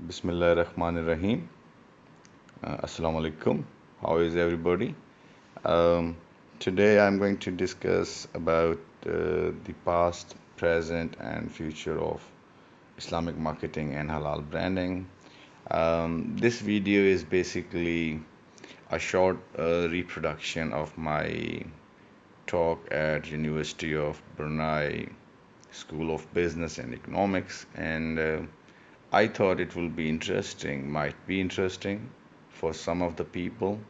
Bismillahirrahmanirrahim. Assalamu alaikum. How is everybody? Um, Today I'm going to discuss about the past, present, and future of Islamic marketing and halal branding. This video is basically a short reproduction of my talk at University of Brunei School of Business and Economics, and I thought it will be interesting, might be interesting for some of the people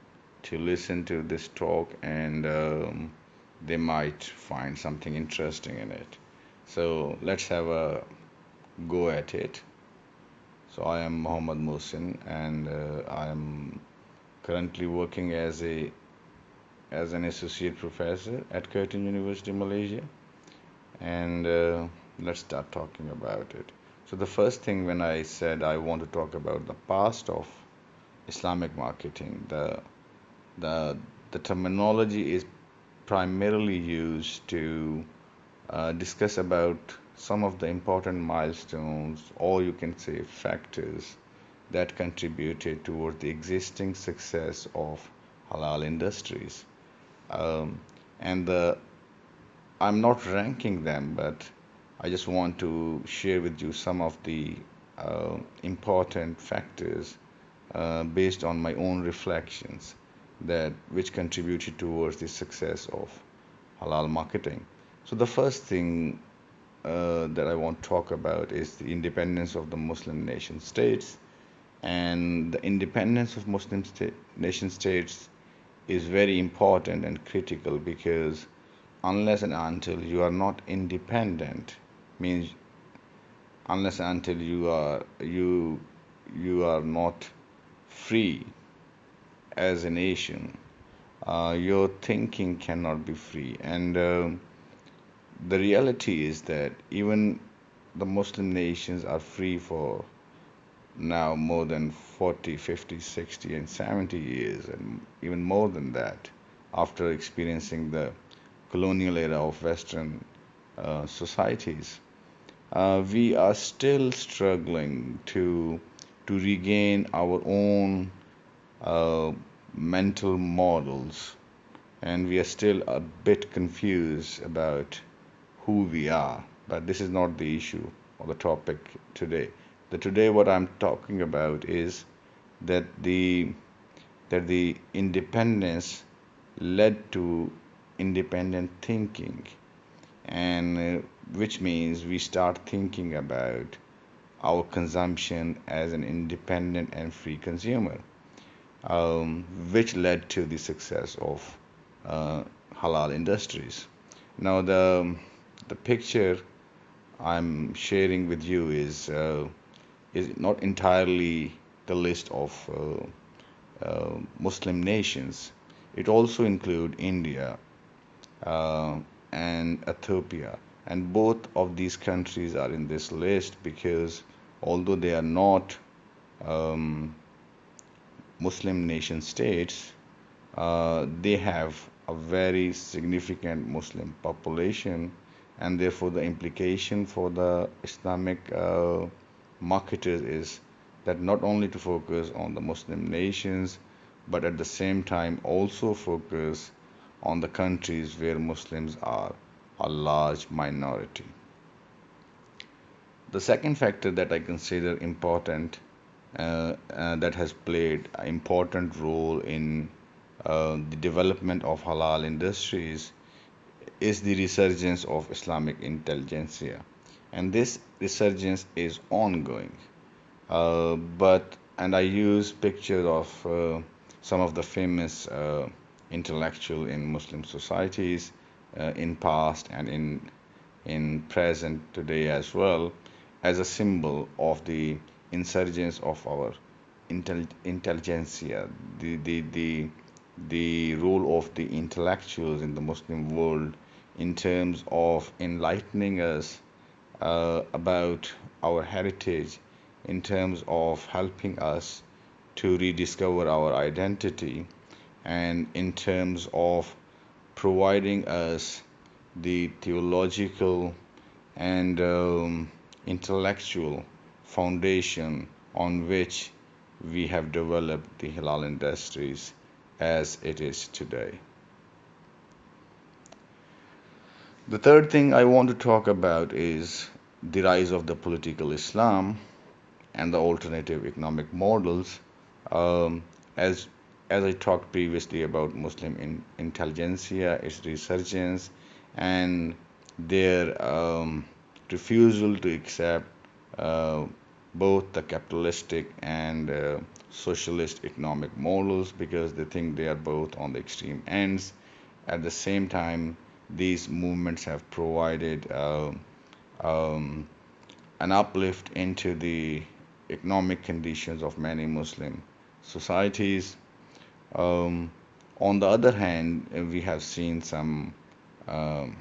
to listen to this talk, and they might find something interesting in it. So let's have a go at it. So I am Mohammad Mohsin, and I am currently working as an associate professor at Curtin University, Malaysia. And let's start talking about it. So the first thing when I said I want to talk about the past of Islamic marketing, the the terminology is primarily used to discuss about some of the important milestones, or you can say factors, that contributed towards the existing success of halal industries. Um, and I'm not ranking them, but I just want to share with you some of the important factors based on my own reflections that which contributed towards the success of halal marketing. So the first thing that I want to talk about is the independence of the Muslim nation states, and the independence of nation states is very important and critical because unless and until you are not independent, means unless and until you are not free as a nation, your thinking cannot be free. And the reality is that even the Muslim nations are free for now more than 40, 50, 60, and 70 years, and even more than that, after experiencing the colonial era of Western societies. We are still struggling to regain our own uh, mental models, and we are still a bit confused about who we are. But this is not the issue or the topic today. Today what I'm talking about is that the independence led to independent thinking, and which means we start thinking about our consumption as an independent and free consumer, which led to the success of uh, halal industries. Now, the picture I'm sharing with you is not entirely the list of Muslim nations. It also include India uh, and Ethiopia, and both of these countries are in this list because although they are not um, Muslim nation states, they have a very significant Muslim population, and therefore the implication for the Islamic marketers is that not only to focus on the Muslim nations, but at the same time also focus on the countries where Muslims are a large minority. The second factor that I consider important that has played an important role in the development of halal industries is the resurgence of Islamic intelligentsia. And this resurgence is ongoing. And I use pictures of some of the famous intellectual in Muslim societies in past and in present today as well as a symbol of the insurgence of our intelligentsia, the role of the intellectuals in the Muslim world in terms of enlightening us about our heritage, in terms of helping us to rediscover our identity, and in terms of providing us the theological and intellectual foundation on which we have developed the halal industries as it is today. The third thing I want to talk about is the rise of the political Islam and the alternative economic models. Um, as as I talked previously about Muslim intelligentsia, its resurgence, and their refusal to accept uh, both the capitalistic and socialist economic models because they think they are both on the extreme ends. At the same time, these movements have provided um, an uplift into the economic conditions of many Muslim societies. Um, on the other hand, we have seen some um,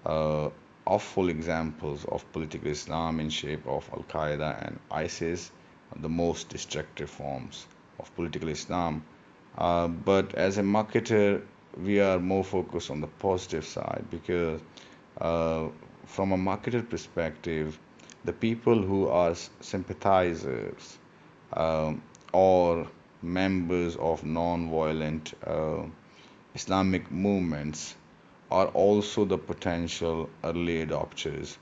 uh, awful examples of political Islam in shape of Al Qaeda and ISIS, the most destructive forms of political Islam. But as a marketer, we are more focused on the positive side because, uh, from a marketer perspective, the people who are sympathizers um, or members of non-violent Islamic movements are also the potential early adopters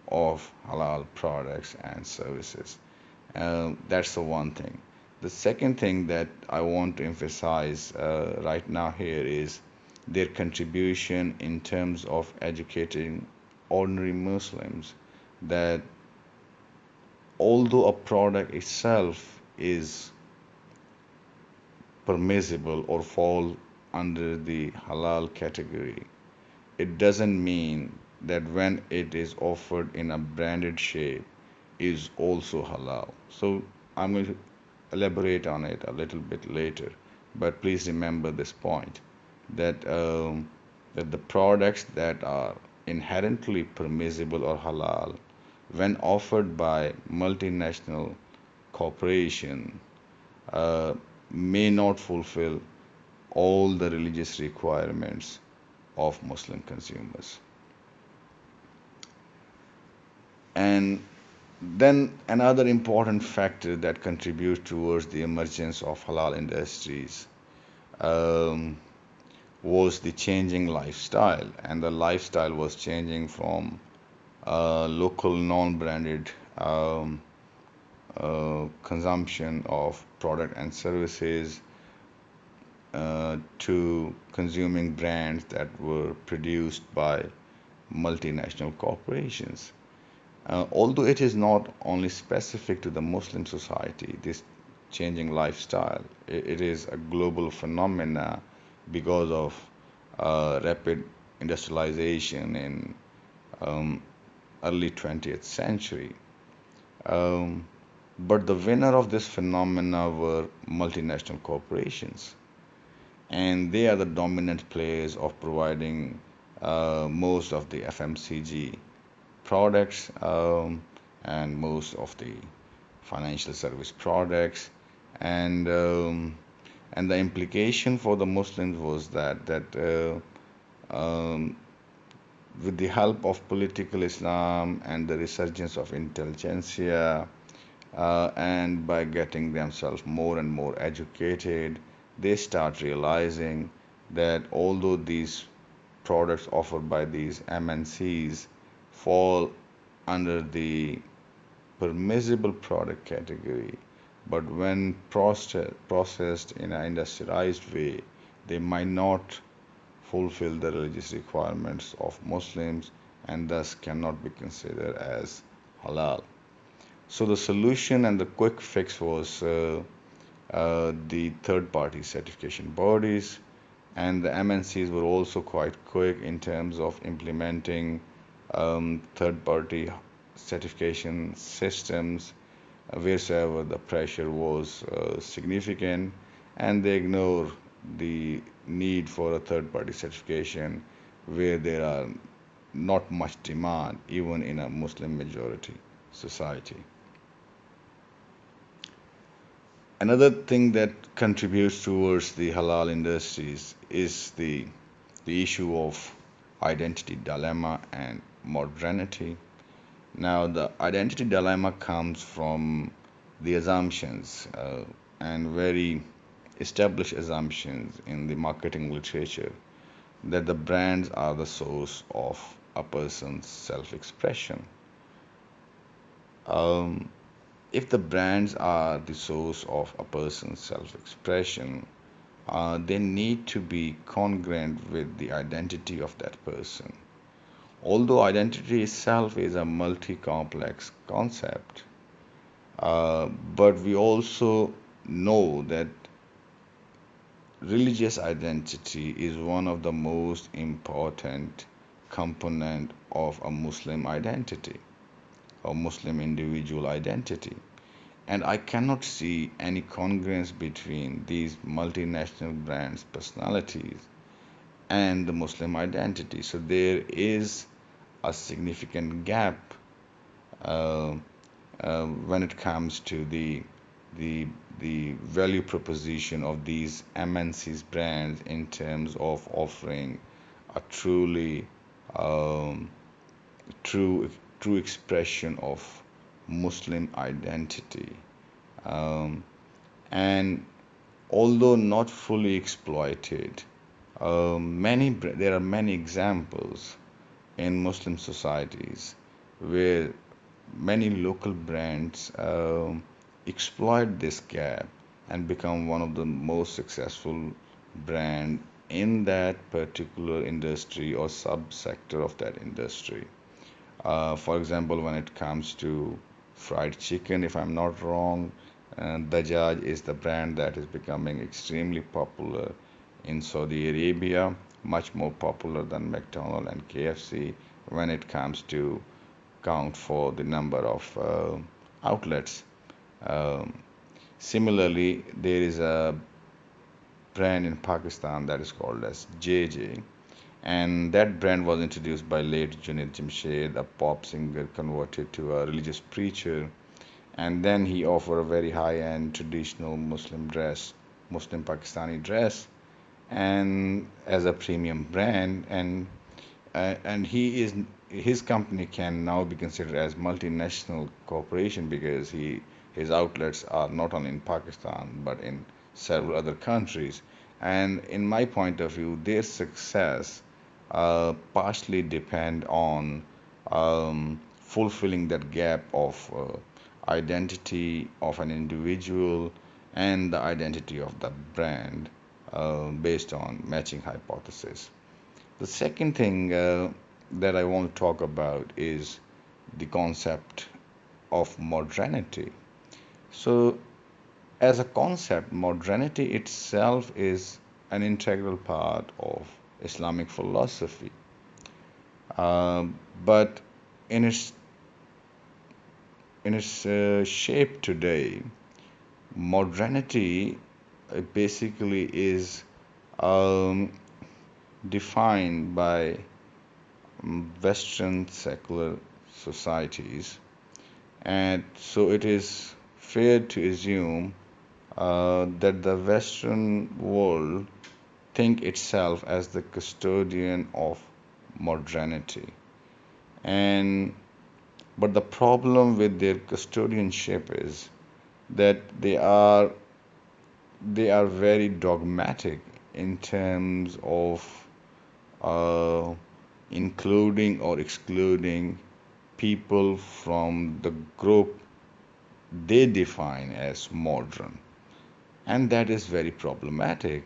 of halal products and services. That's the one thing. The second thing that I want to emphasize right now here is their contribution in terms of educating ordinary Muslims that although a product itself is permissible or fall under the halal category, it doesn't mean that when it is offered in a branded shape is also halal. So I'm going to elaborate on it a little bit later, but please remember this point that that the products that are inherently permissible or halal when offered by multinational corporation uh, may not fulfill all the religious requirements of Muslim consumers. And then another important factor that contributes towards the emergence of halal industries um, was the changing lifestyle, and the lifestyle was changing from local non-branded consumption of product and services to consuming brands that were produced by multinational corporations. Although it is not only specific to the Muslim society, this changing lifestyle, it is a global phenomena because of rapid industrialization in um, early 20th century. Um, but the winner of this phenomena were multinational corporations, and they are the dominant players of providing most of the FMCG products and most of the financial service products and the implication for the Muslims was that with the help of political Islam and the resurgence of intelligentsia and by getting themselves more and more educated, they start realizing that although these products offered by these MNCs fall under the permissible product category, but when processed in an industrialized way, they might not fulfill the religious requirements of Muslims and thus cannot be considered as halal. So the solution and the quick fix was the third-party certification bodies, and the MNCs were also quite quick in terms of implementing third-party certification systems wheresoever the pressure was significant, and they ignore the need for a third-party certification where there are not much demand, even in a Muslim majority society. Another thing that contributes towards the halal industries is the issue of identity dilemma and modernity. Now, the identity dilemma comes from the assumptions and very established assumptions in the marketing literature that the brands are the source of a person's self-expression. Um, if the brands are the source of a person's self-expression, they need to be congruent with the identity of that person. Although identity itself is a multi-complex concept, but we also know that religious identity is one of the most important component of a Muslim identity or Muslim individual identity. And I cannot see any congruence between these multinational brands' personalities and the Muslim identity. So there is a significant gap uh, when it comes to the the value proposition of these MNCs brands in terms of offering a truly um, true true expression of Muslim identity. Um, and although not fully exploited, there are many examples in Muslim societies where many local brands exploit this gap and become one of the most successful brand in that particular industry or subsector of that industry. For example, when it comes to fried chicken, if I'm not wrong, Dajjaj is the brand that is becoming extremely popular in Saudi Arabia, much more popular than McDonald's and KFC when it comes to count for the number of outlets. Um, Similarly, there is a brand in Pakistan that is called as JJ, and that brand was introduced by late Junaid Jamshed, a pop singer converted to a religious preacher, and then he offered a very high-end traditional Muslim dress, Muslim Pakistani dress, and as a premium brand, and his company can now be considered as multinational corporation because he his outlets are not only in Pakistan but in several other countries. And in my point of view, their success partially depend on fulfilling that gap of identity of an individual and the identity of the brand based on matching hypothesis. The second thing that I want to talk about is the concept of modernity. So, as a concept, modernity itself is an integral part of Islamic philosophy. But in its shape today, modernity basically is um, defined by Western secular societies, and so it is fair to assume that the Western world think itself as the custodian of modernity. And but the problem with their custodianship is that they are very dogmatic in terms of uh, including or excluding people from the group they define as modern, and that is very problematic.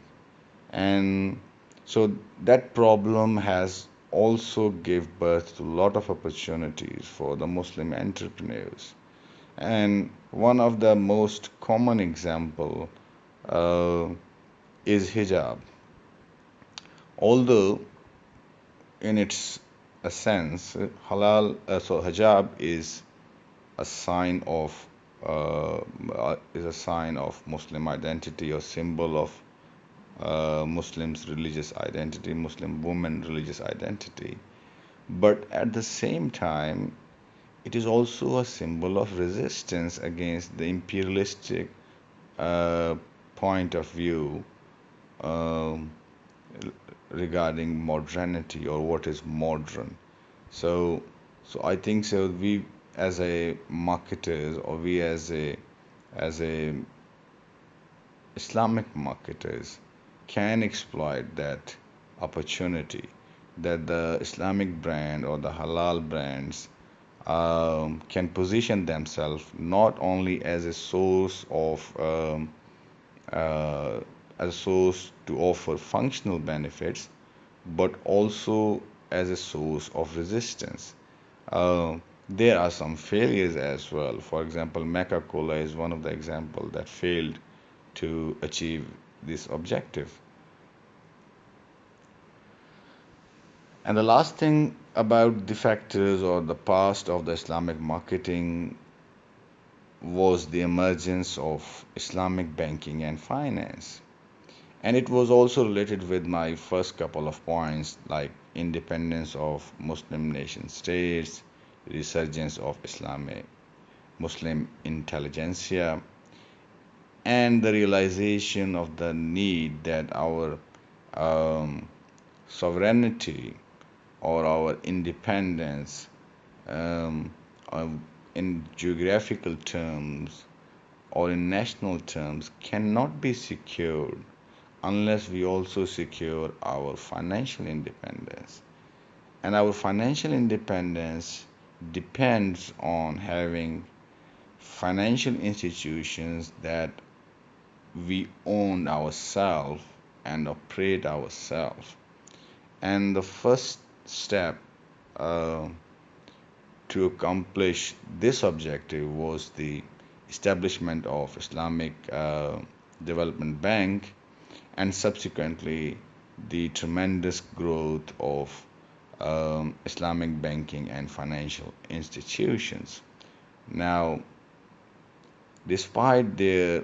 And so that problem has also gave birth to a lot of opportunities for the Muslim entrepreneurs. And one of the most common example uh, is hijab. Although in its a sense, so hijab uh, is a sign of Muslim identity or symbol of Muslims' religious identity, Muslim women religious identity. But at the same time, it is also a symbol of resistance against the imperialistic uh, point of view um, regarding modernity or what is modern. So, so I think so. We as a marketers or we as a as a Islamic marketers can exploit that opportunity, that the Islamic brand or the halal brands can position themselves not only as a source of uh, as a source to offer functional benefits, but also as a source of resistance. There are some failures as well. For example, Maca Cola is one of the examples that failed to achieve this objective. And the last thing about the factors or the past of the Islamic marketing was the emergence of Islamic banking and finance. And it was also related with my first couple of points, like independence of Muslim nation states, resurgence of Islamic Muslim intelligentsia, and the realization of the need that our um, sovereignty or our independence um, uh, in geographical terms or in national terms cannot be secured unless we also secure our financial independence. And our financial independence depends on having financial institutions that we own ourselves and operate ourselves. And the first step uh, to accomplish this objective was the establishment of Islamic Development Bank and subsequently the tremendous growth of Islamic banking and financial institutions. Now, despite their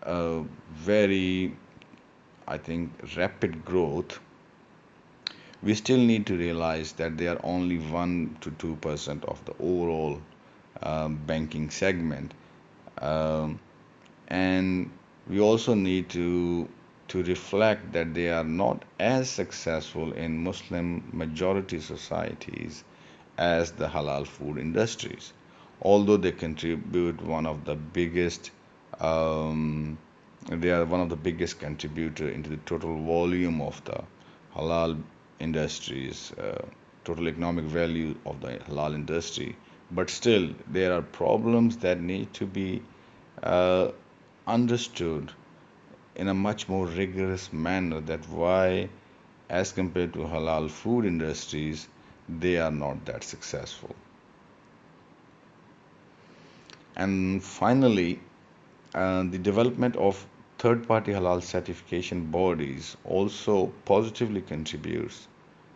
very, I think, rapid growth, we still need to realize that they are only 1 to 2% of the overall banking segment. Um, and we also need to reflect that they are not as successful in Muslim majority societies as the halal food industries, although they contribute one of the biggest um, they are one of the biggest contributor into the total volume of the halal industries, total economic value of the halal industry. But still, there are problems that need to be uh, understood in a much more rigorous manner, that why, as compared to halal food industries, they are not that successful. And finally, the development of third party halal certification bodies also positively contributes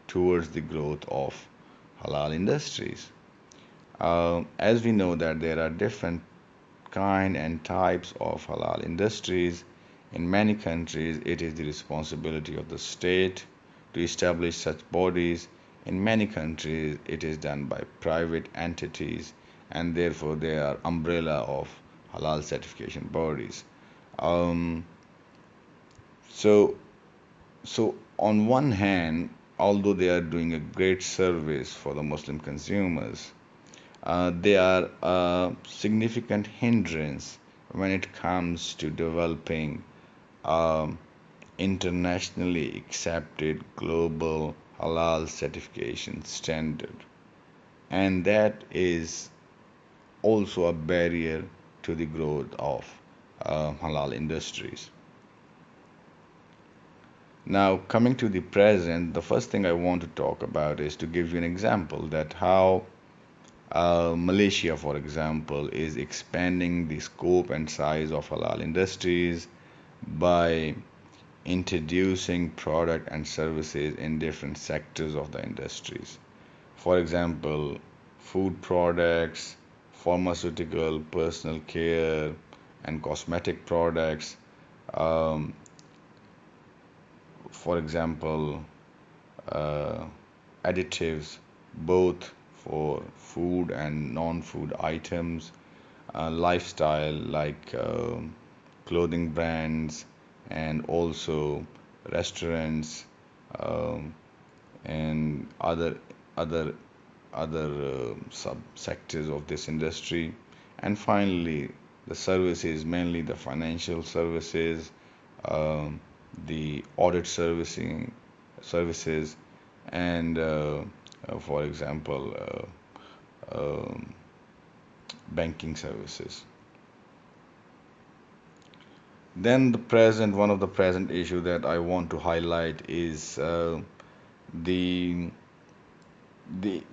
towards the growth of halal industries. As we know that there are different kind and types of halal industries. In many countries, it is the responsibility of the state to establish such bodies. In many countries, it is done by private entities, and therefore they are umbrella of halal certification bodies. Um, so, so on one hand, although they are doing a great service for the Muslim consumers, they are a significant hindrance when it comes to developing um, internationally accepted global halal certification standard. And that is also a barrier to the growth of halal industries. Now, coming to the present, the first thing I want to talk about is to give you an example that how Malaysia, for example, is expanding the scope and size of halal industries by introducing product and services in different sectors of the industries. For example, food products, pharmaceutical, personal care, and cosmetic products. Um, for example, uh, additives, both for food and non-food items, lifestyle like clothing brands, and also restaurants, um, and other other subsectors of this industry, And finally, the services, mainly the financial services, um, the audit servicing services, and for example, banking services. Then one of the present issue that I want to highlight is the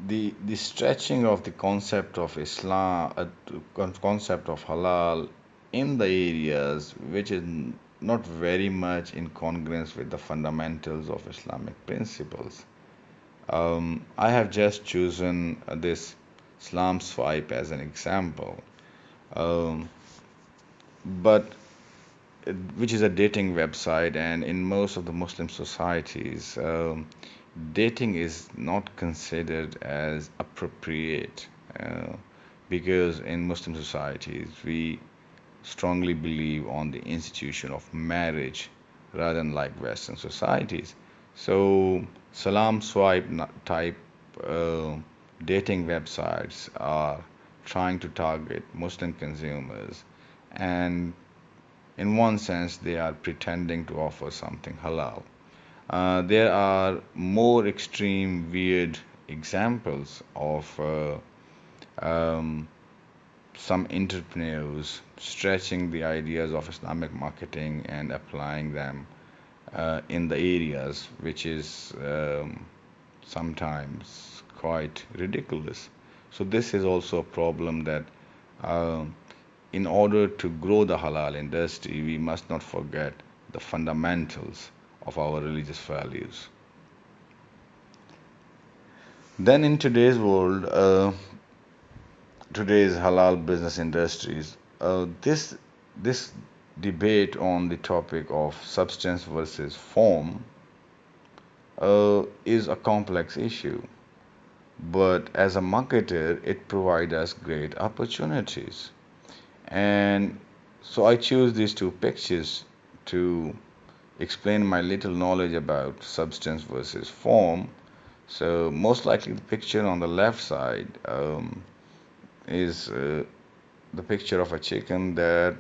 the stretching of the concept of Islam, concept of halal in the areas which is not very much in congruence with the fundamentals of Islamic principles. I have just chosen this Islam swipe as an example, um, but which is a dating website, and in most of the Muslim societies, dating is not considered as appropriate uh, because in Muslim societies we strongly believe on the institution of marriage rather than like Western societies. So, salam swipe type uh, dating websites are trying to target Muslim consumers, and in one sense, they are pretending to offer something halal. There are more extreme, weird examples of um, some entrepreneurs stretching the ideas of Islamic marketing and applying them in the areas which is sometimes quite ridiculous. So, this is also a problem that um in order to grow the halal industry, we must not forget the fundamentals of our religious values. Then, in today's world, today's halal business industries, this debate on the topic of substance versus form is a complex issue. But as a marketer, it provides us great opportunities. And so I choose these two pictures to explain my little knowledge about substance versus form. So, most likely, the picture on the left side is the picture of a chicken that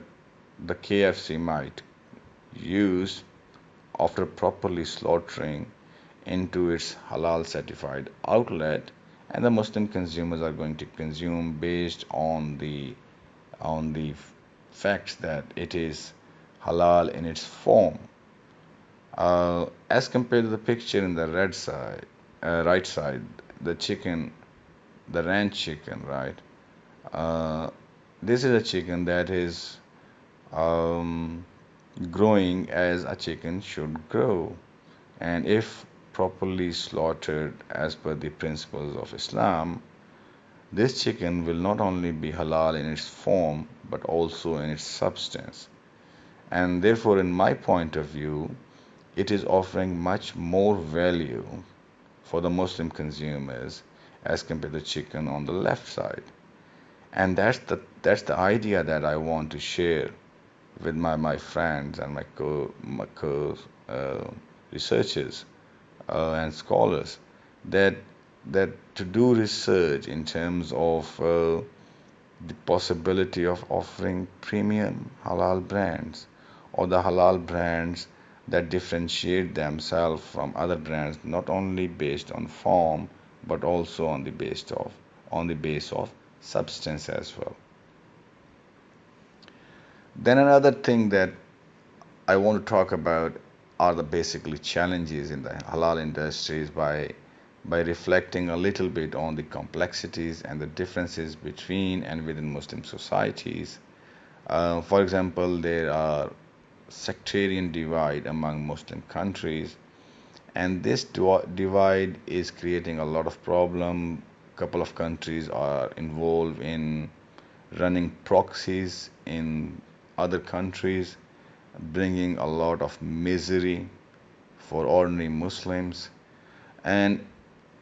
the KFC might use after properly slaughtering into its halal certified outlet, and the Muslim consumers are going to consume based on the facts that it is halal in its form. As compared to the picture in the right side, the chicken, the ranch chicken, right? Uh, this is a chicken that is um, growing as a chicken should grow, and if properly slaughtered as per the principles of Islam, this chicken will not only be halal in its form but also in its substance. And therefore, in my point of view, it is offering much more value for the Muslim consumers as compared to chicken on the left side. And that's the idea that I want to share with my friends and my co researchers and scholars that that to do research in terms of the possibility of offering premium halal brands or the halal brands that differentiate themselves from other brands not only based on form but also on the base of substance as well. Then another thing that I want to talk about are the basically challenges in the halal industries by reflecting a little bit on the complexities and the differences between and within Muslim societies. For example, there are sectarian divide among Muslim countries, and this divide is creating a lot of problem. Couple of countries are involved in running proxies in other countries, bringing a lot of misery for ordinary Muslims. And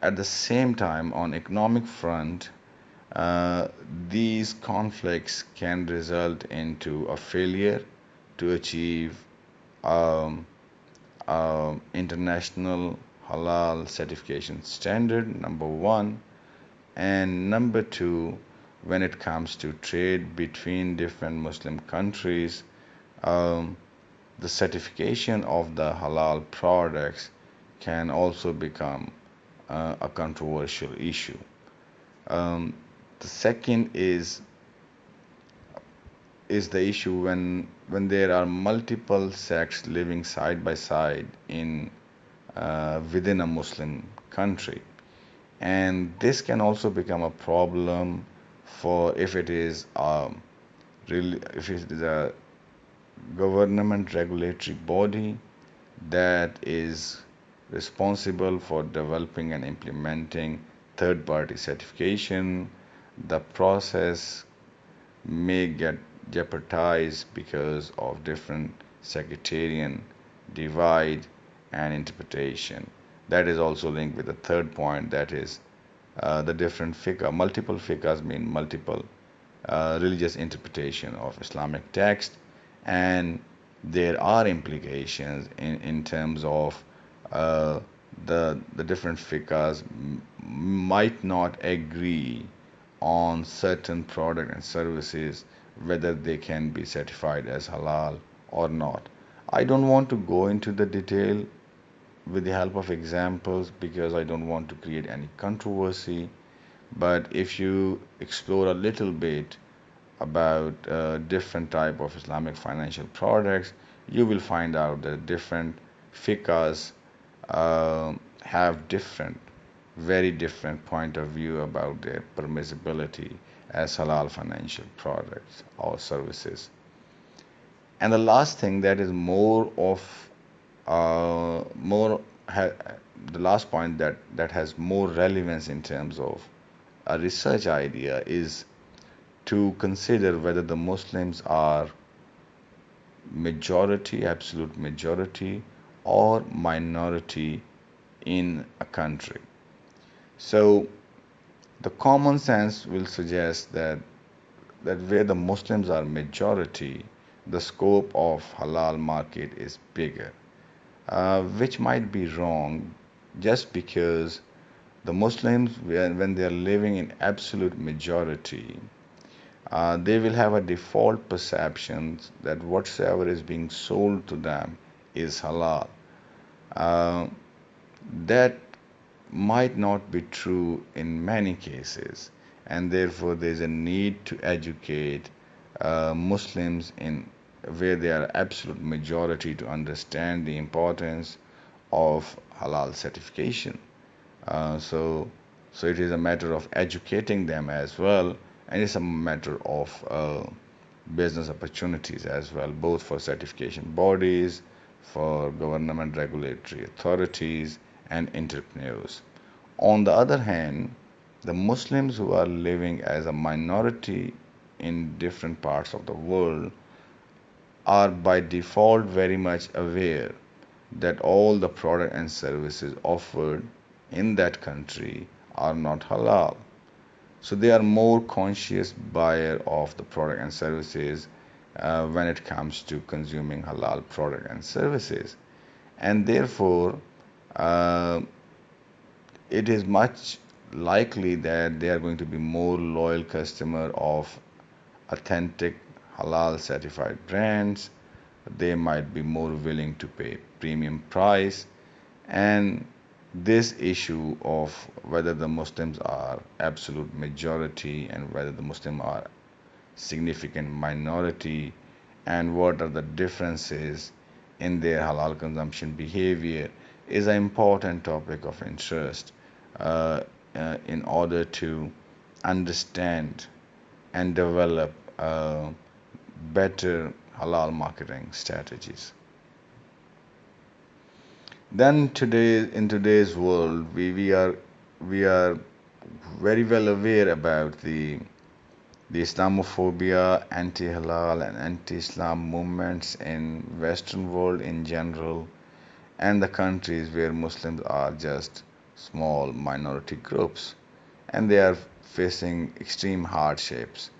at the same time, on economic front, uh, these conflicts can result into a failure to achieve um, international halal certification standard, number one, and number two, when it comes to trade between different Muslim countries, um, the certification of the halal products can also become a controversial issue. Um, the second is the issue when there are multiple sects living side by side in within a Muslim country, and this can also become a problem for if it is really if it is a government regulatory body that is responsible for developing and implementing third party certification. The process may get jeopardized because of different sectarian divide and interpretation. That is also linked with the third point, that is the different fiqh. Multiple fiqhs mean multiple religious interpretation of Islamic text, and there are implications in terms of uh, the different fiqhs might not agree on certain product and services whether they can be certified as halal or not. I don't want to go into the detail with the help of examples because I don't want to create any controversy. But if you explore a little bit about different type of Islamic financial products, you will find out that different fiqhs have different, very different point of view about their permissibility as halal financial products or services. And the last thing that is more of more ha the last point that has more relevance in terms of a research idea is to consider whether the Muslims are majority, absolute majority, or minority in a country. So the common sense will suggest that where the Muslims are majority, the scope of halal market is bigger, which might be wrong just because the Muslims, when they are living in absolute majority, they will have a default perception that whatsoever is being sold to them is halal. Uh, that might not be true in many cases, and therefore there is a need to educate Muslims in where they are absolute majority to understand the importance of halal certification. Uh, so, so it is a matter of educating them as well, and it's a matter of business opportunities as well, both for certification bodies, for government regulatory authorities, and entrepreneurs. On the other hand, the Muslims who are living as a minority in different parts of the world are by default very much aware that all the products and services offered in that country are not halal. So they are more conscious buyer of the product and services when it comes to consuming halal product and services, and therefore uh, it is much likely that they are going to be more loyal customer of authentic halal certified brands. They might be more willing to pay premium price, and this issue of whether the Muslims are absolute majority and whether the Muslims are significant minority and what are the differences in their halal consumption behavior is an important topic of interest uh, in order to understand and develop better halal marketing strategies. Then today, in today's world, we are very well aware about the Islamophobia, anti-halal, and anti-Islam movements in Western world in general, and the countries where Muslims are just small minority groups, and they are facing extreme hardships.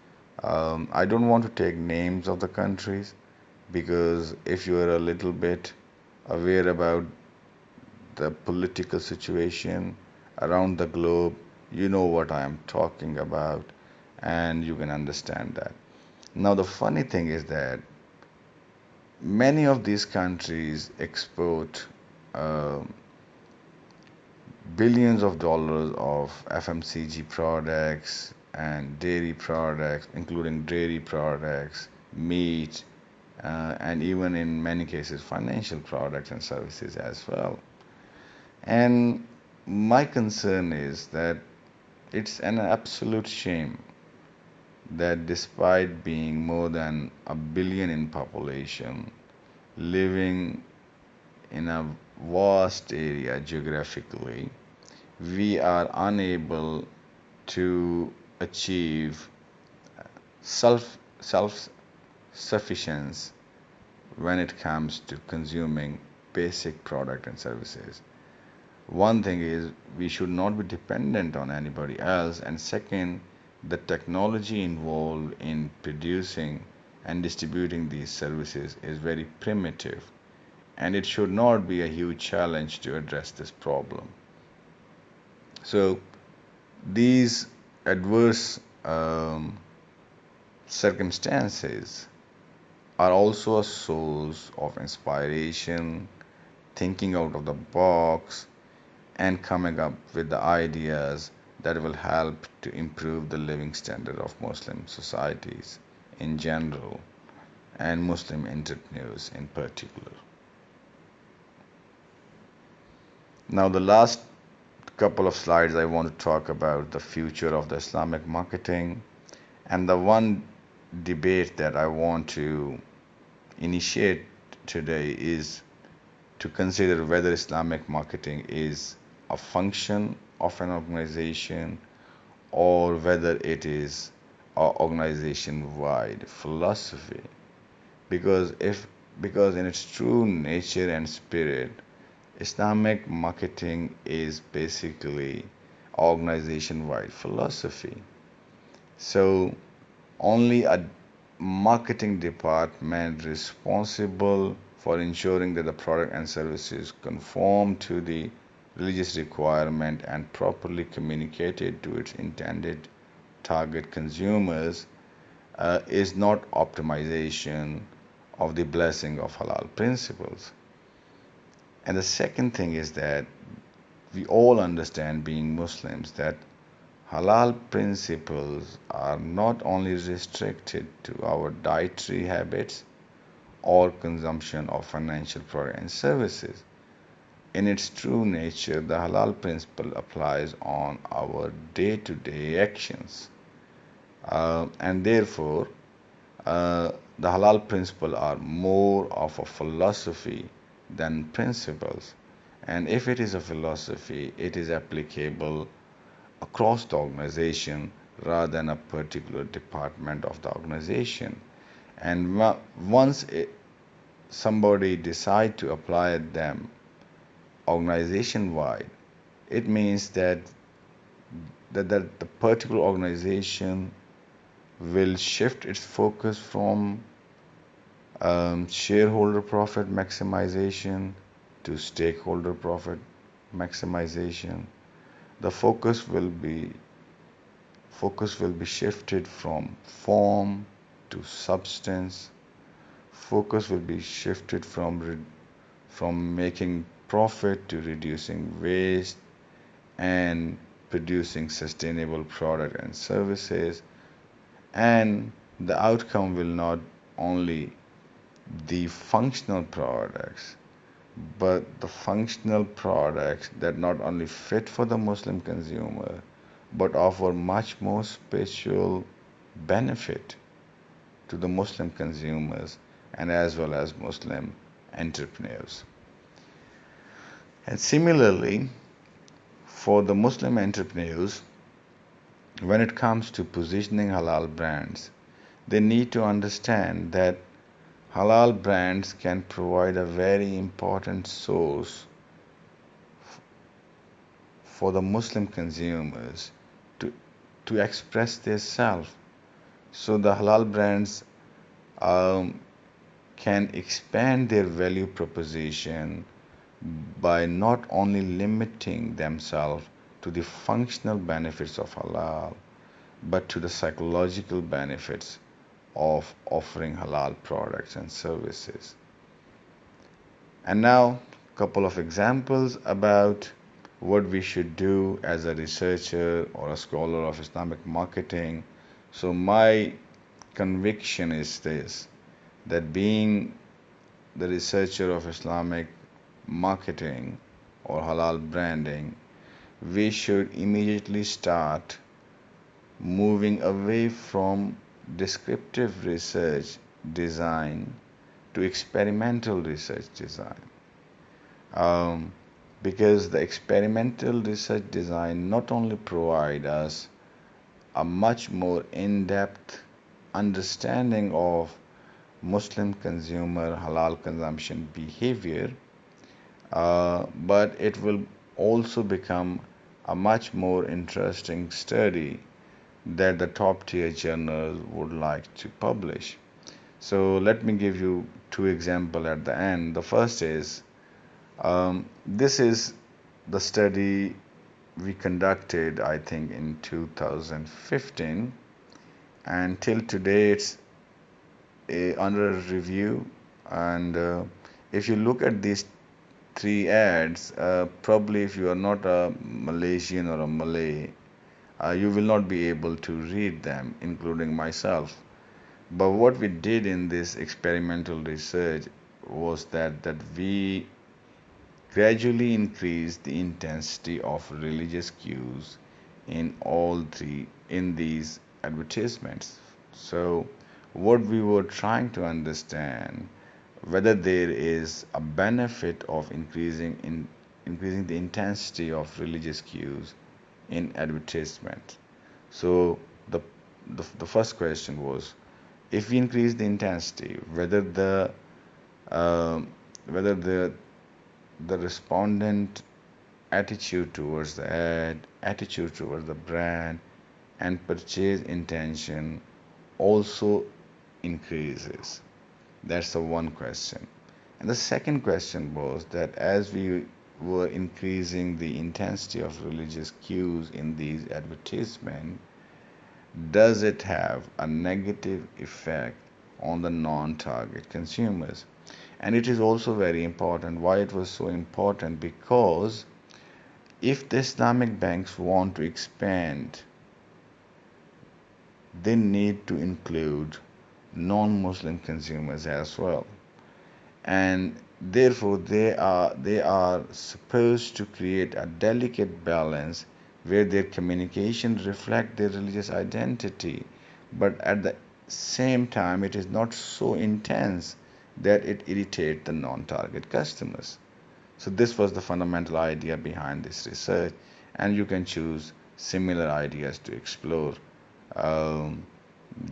I don't want to take names of the countries because if you are a little bit aware about the political situation around the globe, you know what I am talking about. and you can understand that. Now, the funny thing is that many of these countries export uh, billions of dollars of FMCG products and dairy products, including dairy products, meat, and even in many cases, financial products and services as well. And my concern is that it's an absolute shame that despite being more than a billion in population, living in a vast area geographically, we are unable to achieve self sufficiency when it comes to consuming basic product and services. One thing is we should not be dependent on anybody else, and second, the technology involved in producing and distributing these services is very primitive, and it should not be a huge challenge to address this problem. So these adverse circumstances are also a source of inspiration, thinking out of the box, and coming up with the ideas that will help to improve the living standard of Muslim societies in general and Muslim entrepreneurs in particular. Now, the last couple of slides I want to talk about the future of the Islamic marketing, and the one debate that I want to initiate today is to consider whether Islamic marketing is a function of an organization or whether it is an organization-wide philosophy. Because if because in its true nature and spirit, Islamic marketing is basically organization-wide philosophy. So only a marketing department responsible for ensuring that the product and services conform to the religious requirement and properly communicated to its intended target consumers is not optimization of the blessing of halal principles. And the second thing is that we all understand, being Muslims, that halal principles are not only restricted to our dietary habits or consumption of financial products and services. In its true nature, the halal principle applies on our day-to-day actions. And therefore, the halal principles are more of a philosophy than principles. And if it is a philosophy, it is applicable across the organization rather than a particular department of the organization. And once somebody decide to apply them organization wide, it means that the particular organization will shift its focus from shareholder profit maximization to stakeholder profit maximization. The focus will be shifted from form to substance. Focus will be shifted from making profit to reducing waste and producing sustainable product and services. And the outcome will not only the functional products, but the functional products that not only fit for the Muslim consumer, but offer much more spiritual benefit to the Muslim consumers and as well as Muslim entrepreneurs. And similarly, for the Muslim entrepreneurs, when it comes to positioning halal brands, they need to understand that halal brands can provide a very important source for the Muslim consumers to express their self. So the halal brands can expand their value proposition by not only limiting themselves to the functional benefits of halal, but to the psychological benefits of offering halal products and services. And now, a couple of examples about what we should do as a researcher or a scholar of Islamic marketing. So, my conviction is this, that being the researcher of Islamic marketing or halal branding, we should immediately start moving away from descriptive research design to experimental research design. Um, because the experimental research design not only provide us a much more in-depth understanding of Muslim consumer halal consumption behavior, but it will also become a much more interesting study that the top tier journals would like to publish. So let me give you two examples at the end. The first is this is the study we conducted, I think, in 2015, and till today it's under review. And if you look at these three ads, probably if you are not a Malaysian or a Malay, you will not be able to read them, including myself. But what we did in this experimental research was that we gradually increased the intensity of religious cues in all three in these advertisements. So what we were trying to understand whether there is a benefit of increasing the intensity of religious cues in advertisement. So the, the first question was, if we increase the intensity, uh, whether the respondent attitude towards the ad, attitude towards the brand, and purchase intention also increases. That's the one question. And the second question was that as we were increasing the intensity of religious cues in these advertisements, does it have a negative effect on the non-target consumers? And it is also very important. Why it was so important? Because if the Islamic banks want to expand, they need to include non-Muslim consumers as well. And therefore they are supposed to create a delicate balance where their communication reflect their religious identity, but at the same time it is not so intense that it irritates the non-target customers. So this was the fundamental idea behind this research, and you can choose similar ideas to explore um,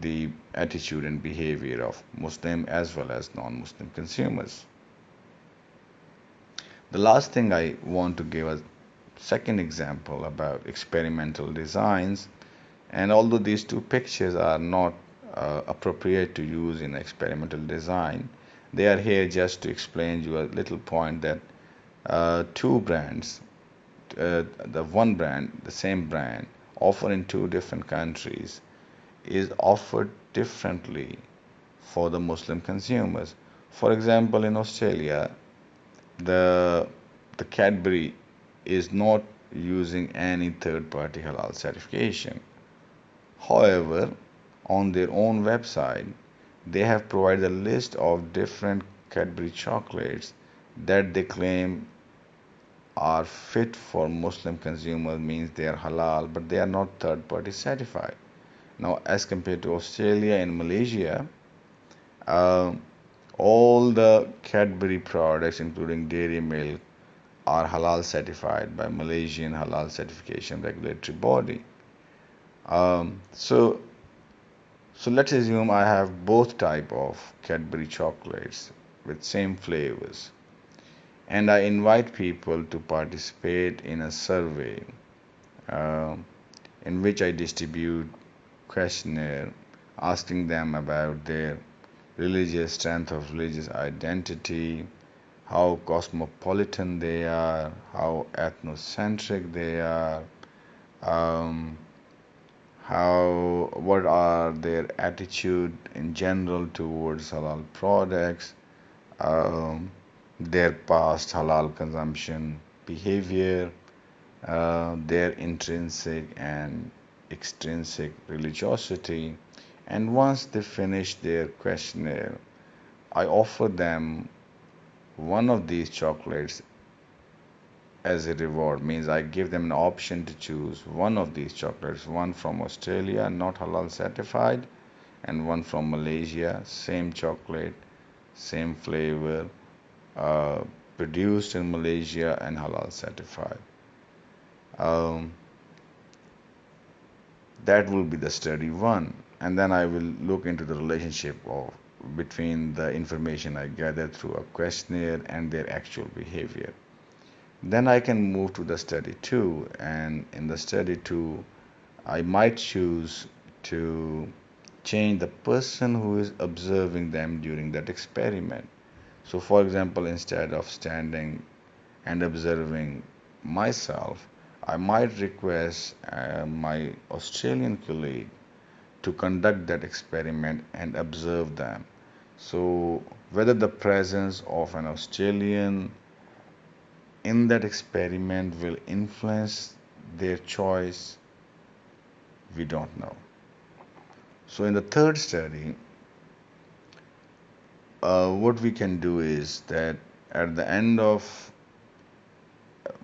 the attitude and behavior of Muslim as well as non-Muslim consumers. The last thing I want to give a second example about experimental designs, and although these two pictures are not appropriate to use in experimental design, they are here just to explain you a little point that two brands, the one brand, the same brand, offered in two different countries, is offered differently for the Muslim consumers. For example, in Australia, the the Cadbury is not using any third-party halal certification. However, on their own website, they have provided a list of different Cadbury chocolates that they claim are fit for Muslim consumers, means they are halal, but they are not third-party certified. Now, as compared to Australia and Malaysia, uh, all the Cadbury products, including dairy milk, are halal certified by Malaysian halal certification regulatory body. Um, so, so let's assume I have both type of Cadbury chocolates with same flavors, and I invite people to participate in a survey um, in which I distribute questionnaire asking them about their religious strength of religious identity, how cosmopolitan they are, how ethnocentric they are, um, what are their attitude in general towards halal products, um, their past halal consumption behavior, their intrinsic and extrinsic religiosity. And once they finish their questionnaire, I offer them one of these chocolates as a reward. Means I give them an option to choose one of these chocolates, one from Australia, not halal certified, and one from Malaysia, same chocolate, same flavor, uh, produced in Malaysia and halal certified. Um, that will be the study one, and then I will look into the relationship of between the information I gathered through a questionnaire and their actual behavior. Then I can move to the study two, and in the study two, I might choose to change the person who is observing them during that experiment. So, for example, instead of standing and observing myself, I might request my Australian colleague to conduct that experiment and observe them. So, whether the presence of an Australian in that experiment will influence their choice, we don't know. So, in the third study, what we can do is that at the end of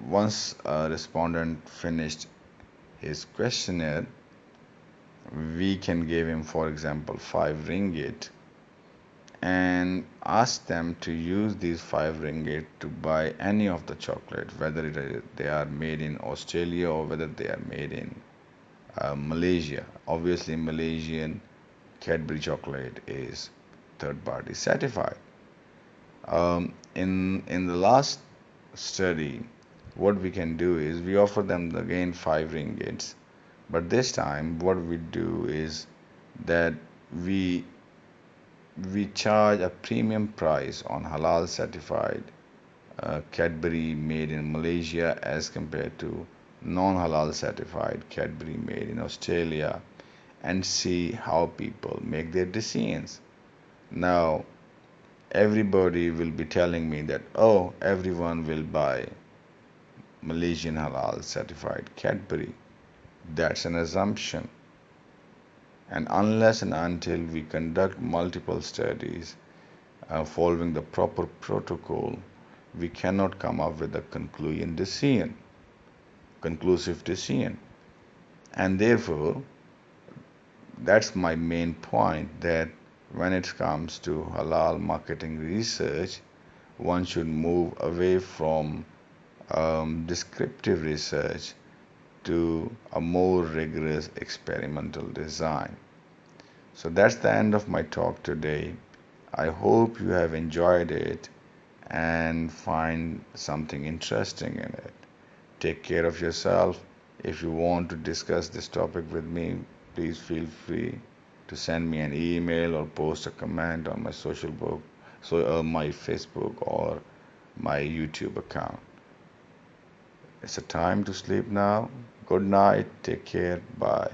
once a respondent finished his questionnaire, we can give him, for example, 5 ringgit and ask them to use these 5 ringgit to buy any of the chocolate, whether they are made in Australia or whether they are made in Malaysia. Obviously, Malaysian Cadbury chocolate is third party certified. In the last study, what we can do is we offer them again 5 ringgits, but this time what we do is that we we charge a premium price on halal certified Cadbury made in Malaysia as compared to non-halal certified Cadbury made in Australia, and see how people make their decisions. Now, everybody will be telling me that, oh, everyone will buy Malaysian halal certified Cadbury. That's an assumption. And unless and until we conduct multiple studies following the proper protocol, we cannot come up with a conclusive decision. And therefore, that's my main point, that when it comes to halal marketing research, one should move away from descriptive research to a more rigorous experimental design. So that's the end of my talk today. I hope you have enjoyed it and find something interesting in it. Take care of yourself. If you want to discuss this topic with me, please feel free to send me an email or post a comment on my my Facebook or my YouTube account. It's a time to sleep now. Good night. Take care. Bye.